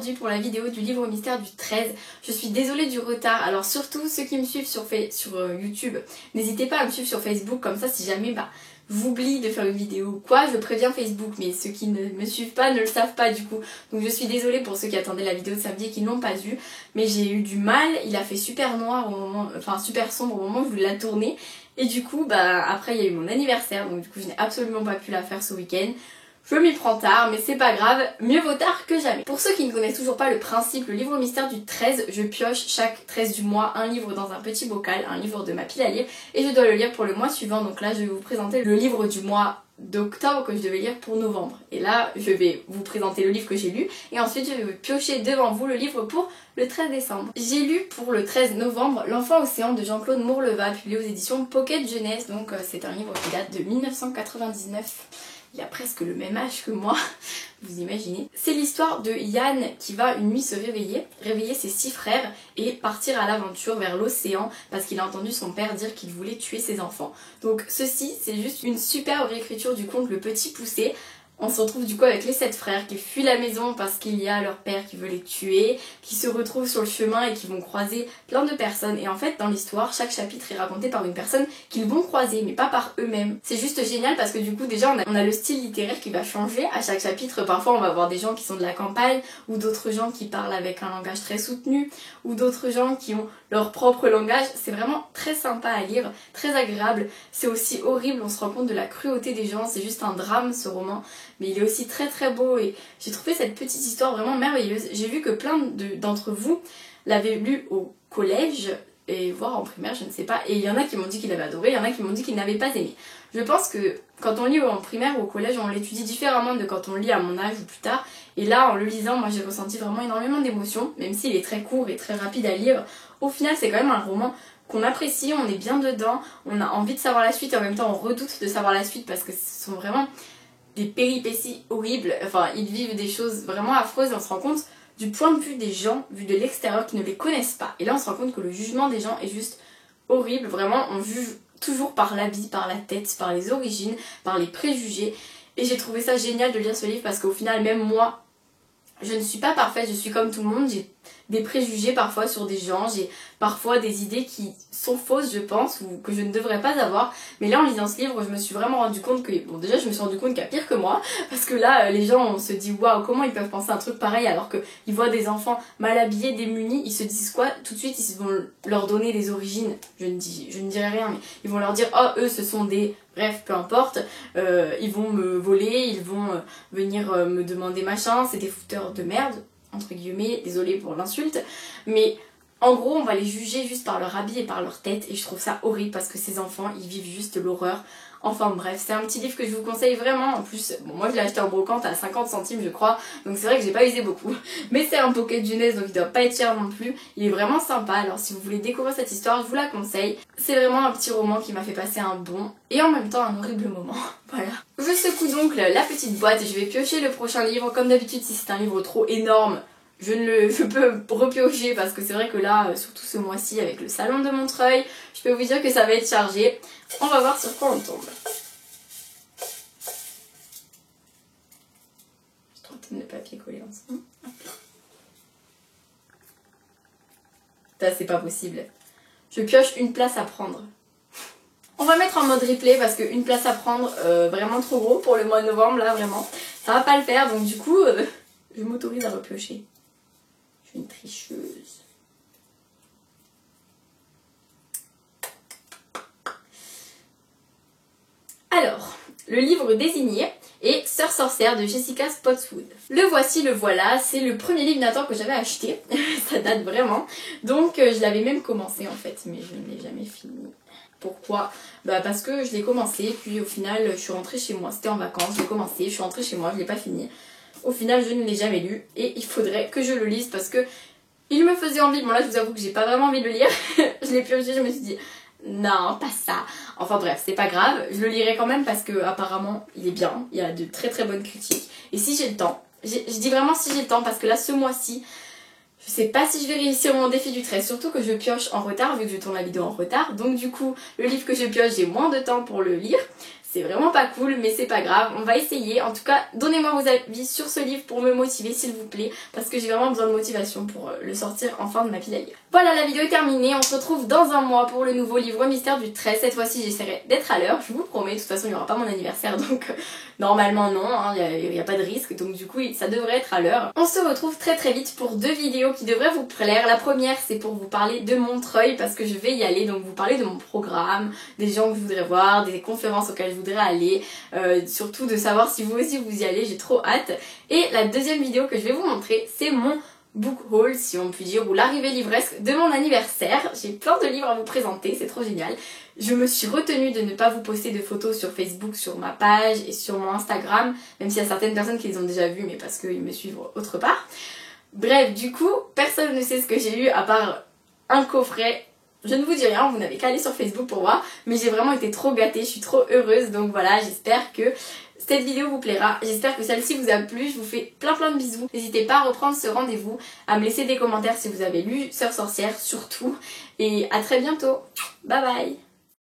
aujourd'hui pour la vidéo du livre mystère du 13. Je suis désolée du retard, alors surtout ceux qui me suivent sur YouTube, n'hésitez pas à me suivre sur Facebook, comme ça si jamais j'oublie de faire une vidéo ou quoi, je préviens Facebook, mais ceux qui ne me suivent pas ne le savent pas du coup. Donc je suis désolée pour ceux qui attendaient la vidéo de samedi et qui n'ont pas vu, mais j'ai eu du mal, il a fait super noir au moment, enfin super sombre au moment où je voulais la tourner. Et du coup, après il y a eu mon anniversaire, donc du coup je n'ai absolument pas pu la faire ce week-end. Je m'y prends tard, mais c'est pas grave, mieux vaut tard que jamais. Pour ceux qui ne connaissent toujours pas le principe, le livre mystère du 13, je pioche chaque 13 du mois un livre dans un petit bocal, un livre de ma pile à lire, et je dois le lire pour le mois suivant. Donc là, je vais vous présenter le livre du mois d'octobre que je devais lire pour novembre. Et là, je vais vous présenter le livre que j'ai lu, et ensuite je vais piocher devant vous le livre pour le 13 décembre. J'ai lu pour le 13 novembre L'Enfant Océan de Jean-Claude Mourleva, publié aux éditions Pocket Jeunesse, donc c'est un livre qui date de 1999. Il a presque le même âge que moi, vous imaginez. C'est l'histoire de Yann qui va une nuit se réveiller ses 6 frères et partir à l'aventure vers l'océan parce qu'il a entendu son père dire qu'il voulait tuer ses enfants. Donc ceci, c'est juste une superbe réécriture du conte Le Petit Poucet. On se retrouve du coup avec les 7 frères qui fuient la maison parce qu'il y a leur père qui veut les tuer, qui se retrouvent sur le chemin et qui vont croiser plein de personnes. Et en fait, dans l'histoire, chaque chapitre est raconté par une personne qu'ils vont croiser, mais pas par eux-mêmes. C'est juste génial parce que du coup, déjà, on a le style littéraire qui va changer à chaque chapitre. Parfois, on va voir des gens qui sont de la campagne, ou d'autres gens qui parlent avec un langage très soutenu, ou d'autres gens qui ont leur propre langage. C'est vraiment très sympa à lire, très agréable. C'est aussi horrible, on se rend compte de la cruauté des gens. C'est juste un drame, ce roman. Mais il est aussi très très beau et j'ai trouvé cette petite histoire vraiment merveilleuse. J'ai vu que plein d'entre vous l'avaient lu au collège et voire en primaire, je ne sais pas. Et il y en a qui m'ont dit qu'ils l'avaient adoré, il y en a qui m'ont dit qu'ils n'avaient pas aimé. Je pense que quand on lit en primaire ou au collège, on l'étudie différemment de quand on lit à mon âge ou plus tard. Et là, en le lisant, moi j'ai ressenti vraiment énormément d'émotions, même s'il est très court et très rapide à lire. Au final, c'est quand même un roman qu'on apprécie, on est bien dedans, on a envie de savoir la suite et en même temps on redoute de savoir la suite parce que ce sont vraiment des péripéties horribles, enfin ils vivent des choses vraiment affreuses et on se rend compte du point de vue des gens, vu de l'extérieur, qui ne les connaissent pas. Et là on se rend compte que le jugement des gens est juste horrible, vraiment on juge toujours par l'habit, par la tête, par les origines, par les préjugés. Et j'ai trouvé ça génial de lire ce livre parce qu'au final même moi, je ne suis pas parfaite, je suis comme tout le monde, j'ai des préjugés parfois sur des gens, j'ai parfois des idées qui sont fausses je pense, ou que je ne devrais pas avoir, mais là en lisant ce livre je me suis vraiment rendu compte que, bon déjà je me suis rendu compte qu'il y a pire que moi, parce que là les gens on se dit waouh comment ils peuvent penser un truc pareil alors qu'ils voient des enfants mal habillés, démunis, ils se disent quoi? Tout de suite ils vont leur donner les origines, je ne dirai rien, mais ils vont leur dire oh eux ce sont des... Bref, peu importe, ils vont me voler, ils vont venir me demander machin, c'est des fouteurs de merde, entre guillemets, désolée pour l'insulte, mais en gros on va les juger juste par leur habit et par leur tête et je trouve ça horrible parce que ces enfants ils vivent juste l'horreur. Enfin bref, c'est un petit livre que je vous conseille vraiment. En plus, bon, moi je l'ai acheté en brocante à 50 centimes je crois, donc c'est vrai que j'ai pas usé beaucoup. Mais c'est un Pocket Jeunesse donc il doit pas être cher non plus. Il est vraiment sympa, alors si vous voulez découvrir cette histoire, je vous la conseille. C'est vraiment un petit roman qui m'a fait passer un bon et en même temps un horrible moment. Voilà. Je secoue donc la petite boîte et je vais piocher le prochain livre. Comme d'habitude, si c'est un livre trop énorme, je peux repiocher parce que c'est vrai que là, surtout ce mois-ci avec le salon de Montreuil, je peux vous dire que ça va être chargé. On va voir sur quoi on tombe. J'ai trentaine de papier collé ensemble. Ça c'est pas possible. Je pioche une place à prendre. On va mettre en mode replay parce qu'une place à prendre, vraiment trop gros pour le mois de novembre là vraiment. Ça va pas le faire donc du coup, je m'autorise à repiocher. Je suis une tricheuse. Alors, le livre désigné est Sœur sorcière de Jessica Spotswood. Le voici, le voilà, c'est le premier livre Nathan que j'avais acheté, ça date vraiment, donc je l'avais même commencé en fait, mais je ne l'ai jamais fini. Pourquoi? Parce que je l'ai commencé, puis au final je suis rentrée chez moi, c'était en vacances, je l'ai commencé, je suis rentrée chez moi, je l'ai pas fini. Au final je ne l'ai jamais lu et il faudrait que je le lise parce que il me faisait envie. Bon là je vous avoue que j'ai pas vraiment envie de le lire, je l'ai pioché, je me suis dit non pas ça. Enfin bref c'est pas grave, je le lirai quand même parce que apparemment il est bien, il y a de très très bonnes critiques. Et si j'ai le temps, je dis vraiment si j'ai le temps parce que là ce mois-ci, je sais pas si je vais réussir mon défi du 13, surtout que je pioche en retard vu que je tourne la vidéo en retard. Donc du coup le livre que je pioche j'ai moins de temps pour le lire. C'est vraiment pas cool, mais c'est pas grave, on va essayer. En tout cas, donnez-moi vos avis sur ce livre pour me motiver s'il vous plaît, parce que j'ai vraiment besoin de motivation pour le sortir enfin de ma pile à lire. Voilà, la vidéo est terminée, on se retrouve dans un mois pour le nouveau livre Mystère du 13. Cette fois-ci j'essaierai d'être à l'heure, je vous promets, de toute façon il n'y aura pas mon anniversaire, donc normalement non, il n'y a pas de risque, donc du coup ça devrait être à l'heure. On se retrouve très très vite pour 2 vidéos qui devraient vous plaire. La première c'est pour vous parler de Montreuil, parce que je vais y aller, donc vous parler de mon programme, des gens que je voudrais voir, des conférences auxquelles je voudrais aller, surtout de savoir si vous aussi vous y allez, j'ai trop hâte. Et la deuxième vidéo que je vais vous montrer, c'est mon book haul, si on peut dire, ou l'arrivée livresque de mon anniversaire. J'ai plein de livres à vous présenter, c'est trop génial. Je me suis retenue de ne pas vous poster de photos sur Facebook, sur ma page et sur mon Instagram, même s'il y a certaines personnes qui les ont déjà vues, mais parce qu'ils me suivent autre part. Bref, du coup, personne ne sait ce que j'ai eu à part un coffret. Je ne vous dis rien, vous n'avez qu'à aller sur Facebook pour voir, mais j'ai vraiment été trop gâtée, je suis trop heureuse, donc voilà, j'espère que cette vidéo vous plaira, j'espère que celle-ci vous a plu, je vous fais plein de bisous. N'hésitez pas à reprendre ce rendez-vous, à me laisser des commentaires si vous avez lu Sœur sorcière surtout, et à très bientôt, bye bye.